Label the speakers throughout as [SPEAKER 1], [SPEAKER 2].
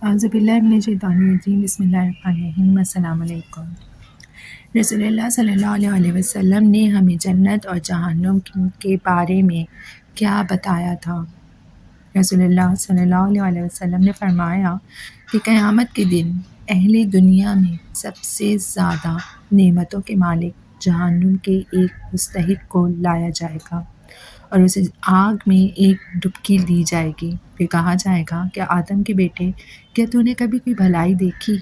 [SPEAKER 1] اعوذ باللہ من الشیطان الرجیم بسم اللہ الرحمن الرحیم السلام علیکم۔ رسول اللہ صلی اللہ علیہ وسلم نے ہمیں جنت اور جہنم کے بارے میں کیا بتایا تھا؟ رسول اللہ صلی اللہ علیہ وسلم نے فرمایا کہ قیامت کے دن اہل دنیا میں سب سے زیادہ نعمتوں کے مالک جہنم کے ایک مستحق کو لایا جائے گا اور اسے آگ میں ایک ڈبکی دی جائے گی۔ پھر کہا جائے گا کہ آدم کے بیٹے، کیا تو نے کبھی کوئی بھلائی دیکھی؟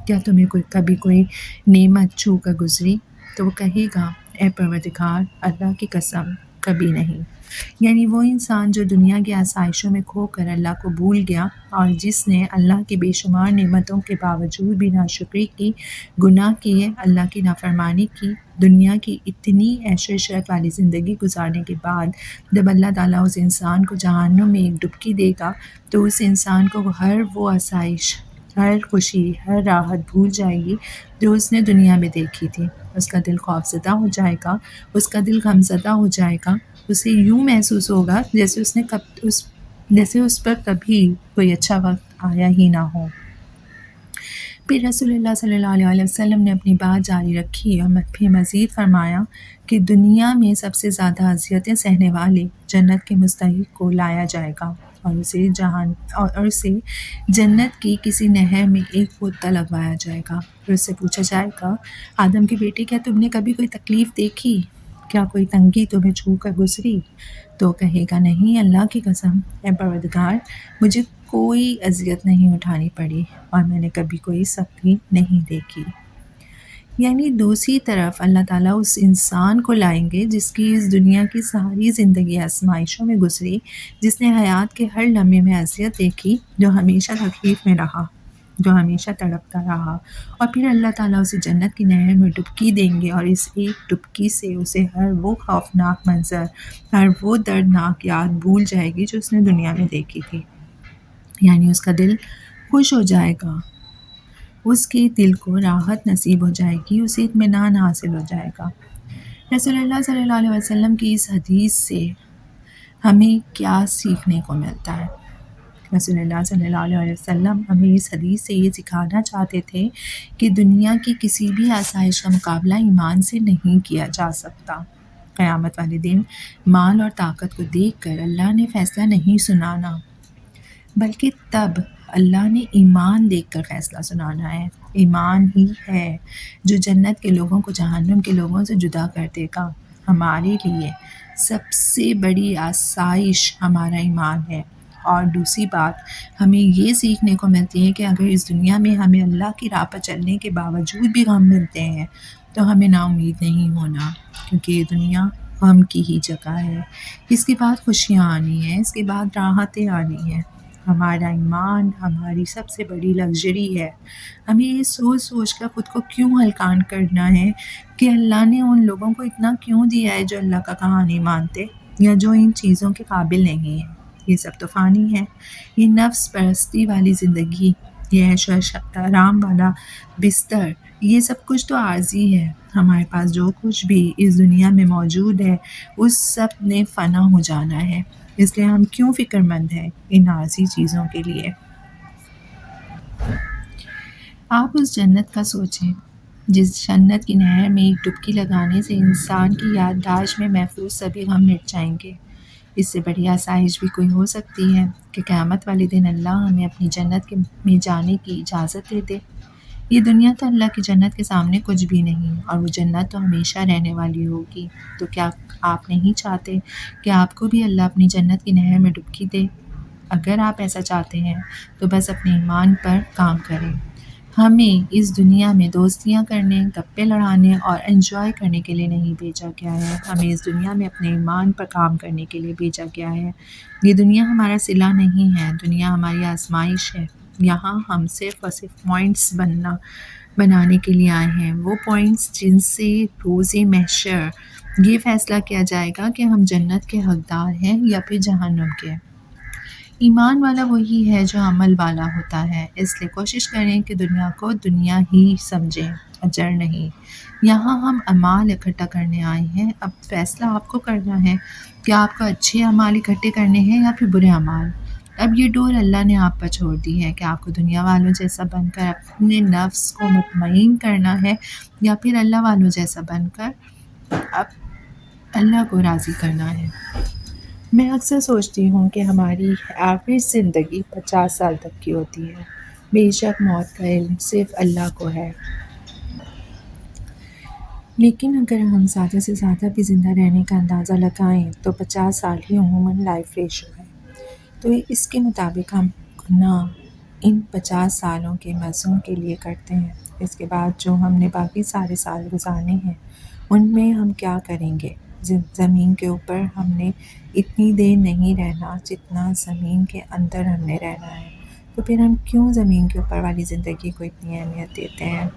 [SPEAKER 1] کیا تمہیں کبھی کوئی نعمت چھو کر گزری؟ تو وہ کہے گا، اے پروردگار، اللہ کی قسم کبھی نہیں۔ یعنی وہ انسان جو دنیا کی آسائشوں میں کھو کر اللہ کو بھول گیا اور جس نے اللہ کی بے شمار نعمتوں کے باوجود بھی ناشکری کی، گناہ کیے، اللہ کی نافرمانی کی، دنیا کی اتنی عیش و عشرت والی زندگی گزارنے کے بعد جب اللہ تعالیٰ اس انسان کو جہنم میں ایک ڈبکی دے گا تو اس انسان کو ہر وہ آسائش، ہر خوشی، ہر راحت بھول جائے گی جو اس نے دنیا میں دیکھی تھی۔ اس کا دل خوفزدہ ہو جائے گا، اس کا دل غمزدہ ہو جائے گا، اسے یوں محسوس ہوگا جیسے اس پر کبھی کوئی اچھا وقت آیا ہی نہ ہو۔ پھر رسول اللہ صلی اللہ علیہ وسلم نے اپنی بات جاری رکھی اور پھر مزید فرمایا کہ دنیا میں سب سے زیادہ اذیتیں سہنے والے جنت کے مستحق کو لایا جائے گا اور اسے جنت کی کسی نہر میں ایک غوطہ لگوایا جائے گا۔ پھر اس سے پوچھا جائے گا، آدم کے بیٹے، کیا تم نے کبھی کوئی تکلیف دیکھی؟ کیا کوئی تنگی تمہیں چھو کر گزری؟ تو کہے گا، نہیں، اللہ کی قسم، اے پروردگار، مجھے کوئی اذیت نہیں اٹھانی پڑی اور میں نے کبھی کوئی سختی نہیں دیکھی۔ یعنی دوسری طرف اللہ تعالیٰ اس انسان کو لائیں گے جس کی اس دنیا کی ساری زندگی آزمائشوں میں گزری، جس نے حیات کے ہر لمحے میں اذیت دیکھی، جو ہمیشہ تکلیف میں رہا، جو ہمیشہ تڑپتا رہا، اور پھر اللہ تعالیٰ اسے جنت کی نہر میں ڈبکی دیں گے اور اس ایک ڈبکی سے اسے ہر وہ خوفناک منظر، ہر وہ دردناک یاد بھول جائے گی جو اس نے دنیا میں دیکھی تھی۔ یعنی اس کا دل خوش ہو جائے گا، اس کے دل کو راحت نصیب ہو جائے گی، اسے اطمینان حاصل ہو جائے گا۔ رسول اللہ صلی اللہ علیہ وسلم کی اس حدیث سے ہمیں کیا سیکھنے کو ملتا ہے؟ رسول اللہ صلی اللہ علیہ وسلم ہمیں اس حدیث سے یہ سکھانا چاہتے تھے کہ دنیا کی کسی بھی آسائش کا مقابلہ ایمان سے نہیں کیا جا سکتا۔ قیامت والے دن مال اور طاقت کو دیکھ کر اللہ نے فیصلہ نہیں سنانا، بلکہ تب اللہ نے ایمان دیکھ کر فیصلہ سنانا ہے۔ ایمان ہی ہے جو جنت کے لوگوں کو جہنم کے لوگوں سے جدا کر دے گا۔ ہمارے لیے سب سے بڑی آسائش ہمارا ایمان ہے۔ اور دوسری بات ہمیں یہ سیکھنے کو ملتی ہے کہ اگر اس دنیا میں ہمیں اللہ کی راہ پر چلنے کے باوجود بھی غم ملتے ہیں تو ہمیں نا امید نہیں ہونا، کیونکہ یہ دنیا غم کی ہی جگہ ہے۔ اس کے بعد خوشیاں آنی ہیں، اس کے بعد راحتیں آنی ہیں۔ ہمارا ایمان ہماری سب سے بڑی لگژری ہے۔ ہمیں یہ سوچ سوچ کر خود کو کیوں ہلکان کرنا ہے کہ اللہ نے ان لوگوں کو اتنا کیوں دیا ہے جو اللہ کا کہا نہیں مانتے یا جو ان چیزوں کے قابل نہیں ہیں۔ یہ سب تو فانی ہے۔ یہ نفس پرستی والی زندگی، یہ عیش و آرام والا بستر، یہ سب کچھ تو عارضی ہے۔ ہمارے پاس جو کچھ بھی اس دنیا میں موجود ہے اس سب نے فنا ہو جانا ہے، اس لیے ہم کیوں فکر مند ہیں ان عارضی چیزوں کے لیے۔ آپ اس جنت کا سوچیں جس جنت کی نہر میں ایک ڈبکی لگانے سے انسان کی یادداشت میں محفوظ سبھی غم مٹ جائیں گے۔ اس سے بڑی آسائش بھی کوئی ہو سکتی ہے کہ قیامت والے دن اللہ ہمیں اپنی جنت میں جانے کی اجازت دے دے۔ یہ دنیا تو اللہ کی جنت کے سامنے کچھ بھی نہیں، اور وہ جنت تو ہمیشہ رہنے والی ہوگی۔ تو کیا آپ نہیں چاہتے کہ آپ کو بھی اللہ اپنی جنت کی نہر میں ڈبکی دے؟ اگر آپ ایسا چاہتے ہیں تو بس اپنے ایمان پر کام کریں۔ ہمیں اس دنیا میں دوستیاں کرنے، گپے لڑانے اور انجوائے کرنے کے لیے نہیں بھیجا گیا ہے، ہمیں اس دنیا میں اپنے ایمان پر کام کرنے کے لیے بھیجا گیا ہے۔ یہ دنیا ہمارا صلہ نہیں ہے، دنیا ہماری آزمائش ہے۔ یہاں ہم صرف اور صرف پوائنٹس بنانے کے لیے آئے ہیں، وہ پوائنٹس جن سے روز محشر یہ فیصلہ کیا جائے گا کہ ہم جنت کے حقدار ہیں یا پھر جہنم کے۔ ایمان والا وہی ہے جو عمل والا ہوتا ہے، اس لیے کوشش کریں کہ دنیا کو دنیا ہی سمجھیں، اجر نہیں۔ یہاں ہم اعمال اکٹھا کرنے آئے ہیں، اب فیصلہ آپ کو کرنا ہے کہ آپ کو اچھے اعمال اکٹھے کرنے ہیں یا پھر برے اعمال۔ اب یہ ڈور اللہ نے آپ پر چھوڑ دی ہے کہ آپ کو دنیا والوں جیسا بن کر اپنے نفس کو مطمئن کرنا ہے یا پھر اللہ والوں جیسا بن کر اب اللہ کو راضی کرنا ہے۔ میں اکثر سوچتی ہوں کہ ہماری ایوریج زندگی 50 سال تک کی ہوتی ہے۔ بے شک موت کا علم صرف اللہ کو ہے، لیکن اگر ہم زیادہ سے زیادہ بھی زندہ رہنے کا اندازہ لگائیں تو 50 سال ہی عموماً لائف ریشو ہے۔ تو اس کے مطابق ہم گنا ان 50 سالوں کے مزوں کے لیے کرتے ہیں۔ اس کے بعد جو ہم نے باقی سارے سال گزارنے ہیں ان میں ہم کیا کریں گے؟ زمین کے اوپر ہم نے اتنی دیر نہیں رہنا جتنا زمین کے اندر ہم نے رہنا ہے، تو پھر ہم کیوں زمین کے اوپر والی زندگی کو اتنی اہمیت دیتے ہیں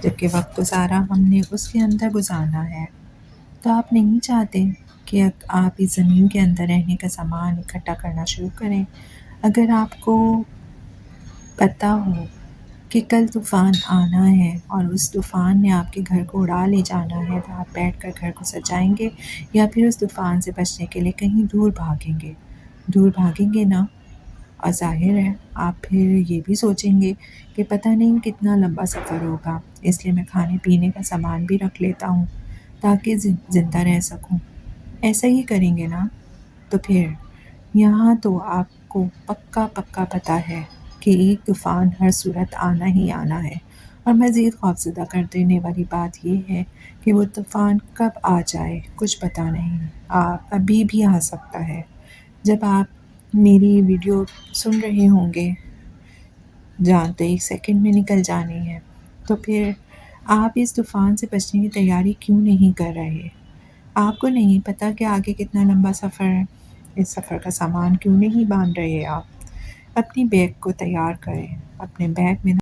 [SPEAKER 1] جبکہ وقت گزارا ہم نے اس کے اندر گزارنا ہے؟ تو آپ نہیں چاہتے کہ آپ اس زمین کے اندر رہنے کا سامان اکٹھا کرنا شروع کریں؟ اگر آپ کو پتہ ہو کہ کل طوفان آنا ہے اور اس طوفان نے آپ کے گھر کو اڑا لے جانا ہے، تو آپ بیٹھ کر گھر کو سجائیں گے یا پھر اس طوفان سے بچنے کے لیے کہیں دور بھاگیں گے؟ دور بھاگیں گے نا، اور ظاہر ہے آپ پھر یہ بھی سوچیں گے کہ پتہ نہیں کتنا لمبا سفر ہوگا، اس لیے میں کھانے پینے کا سامان بھی رکھ لیتا ہوں تاکہ زندہ رہ سکوں۔ ایسا ہی کریں گے نا؟ تو پھر یہاں تو آپ کو پکا پتہ ہے کہ ایک طوفان ہر صورت آنا ہی آنا ہے، اور مزید خوفزدہ کر دینے والی بات یہ ہے کہ وہ طوفان کب آ جائے کچھ پتہ نہیں، ابھی بھی آ سکتا ہے۔ جب آپ میری ویڈیو سن رہے ہوں گے جہاں تو 1 سیکنڈ میں نکل جانی ہے، تو پھر آپ اس طوفان سے بچنے کی تیاری کیوں نہیں کر رہے؟ آپ کو نہیں پتہ کہ آگے کتنا لمبا سفر ہے؟ اس سفر کا سامان کیوں نہیں باندھ رہے آپ؟ اپنی بیگ کو تیار کریں، اپنے بیگ میں